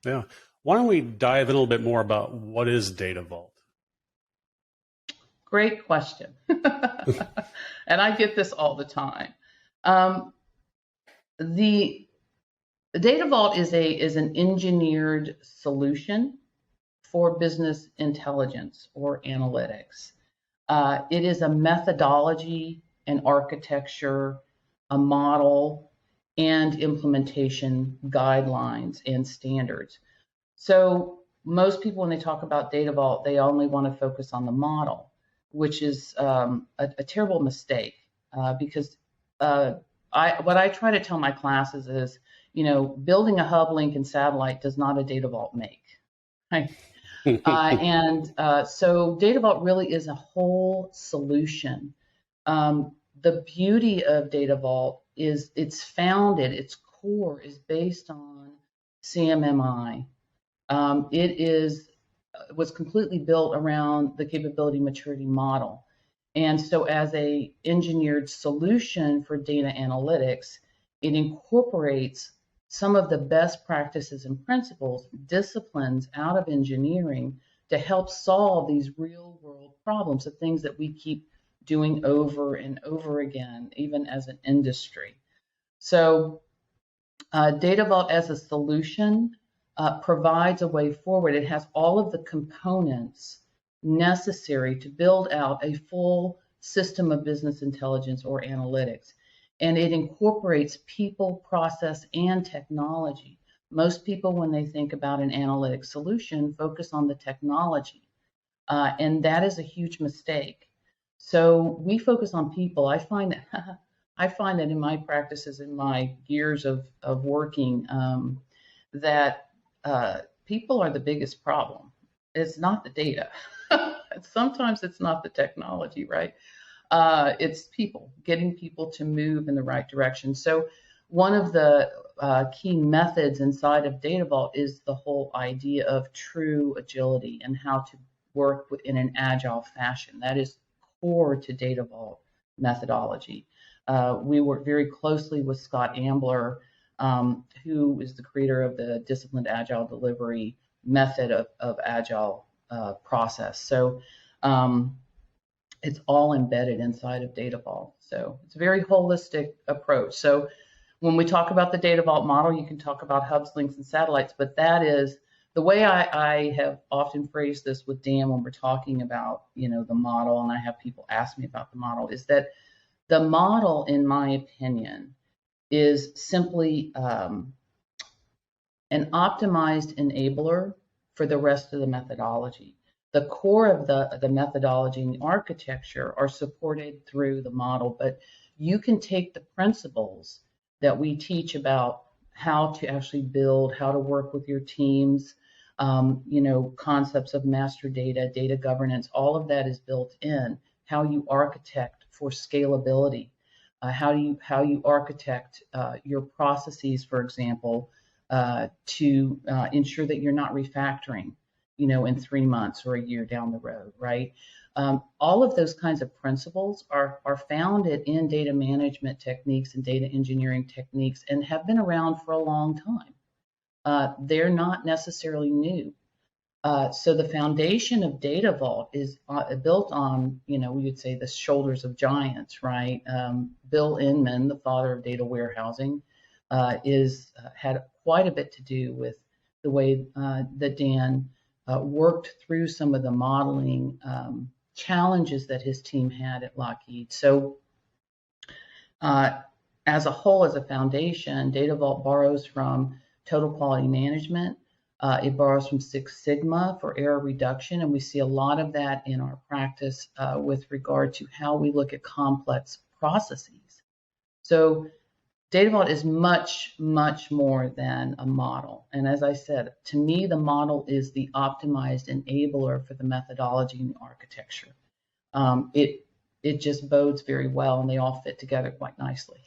Yeah. Why don't we dive in a little bit more about what is DataVault? Great question. And I get this all the time. The DataVault is an engineered solution for business intelligence or analytics. It is a methodology, an architecture, a model, and implementation guidelines and standards. So most people, when they talk about DataVault, they only want to focus on the model, which is a terrible mistake because what I try to tell my classes is, building a hub, link, and satellite does not a DataVault make, right? So DataVault really is a whole solution. The beauty of DataVault is its core is based on CMMI. It was completely built around the capability maturity model. And so as a engineered solution for data analytics, it incorporates some of the best practices and principles, disciplines out of engineering to help solve these real world problems, the things that we keep doing over and over again, even as an industry. So DataVault as a solution provides a way forward. It has all of the components necessary to build out a full system of business intelligence or analytics. And it incorporates people, process, and technology. Most people, when they think about an analytics solution, focus on the technology. And that is a huge mistake. So we focus on people. I find that in my practices, in my years of working, that people are the biggest problem. It's not the data. Sometimes it's not the technology, right? It's people, getting people to move in the right direction. So one of the key methods inside of DataVault is the whole idea of true agility and how to work in an agile fashion. That is core to DataVault methodology. We work very closely with Scott Ambler, who is the creator of the disciplined agile delivery method of agile process. So it's all embedded inside of DataVault. So it's a very holistic approach. So when we talk about the DataVault model, you can talk about hubs, links, and satellites, but that is the way I have often phrased this with Dan when we're talking about, the model, and I have people ask me about the model, is that the model, in my opinion, is simply an optimized enabler for the rest of the methodology. The core of the methodology and the architecture are supported through the model, but you can take the principles that we teach about how to actually build, how to work with your teams, concepts of master data, data governance, all of that is built in. How you architect for scalability, how you architect your processes, for example, to ensure that you're not refactoring, in 3 months or a year down the road, right? All of those kinds of principles are founded in data management techniques and data engineering techniques and have been around for a long time. They're not necessarily new. So the foundation of DataVault is built on, we would say the shoulders of giants, right? Bill Inman, the father of data warehousing, had quite a bit to do with the way that Dan worked through some of the modeling challenges that his team had at Lockheed. So as a whole, as a foundation, DataVault borrows from total quality management. It borrows from Six Sigma for error reduction, and we see a lot of that in our practice with regard to how we look at complex processes. So DataVault is much, much more than a model. And as I said, to me, the model is the optimized enabler for the methodology and the architecture. It just bodes very well, and they all fit together quite nicely.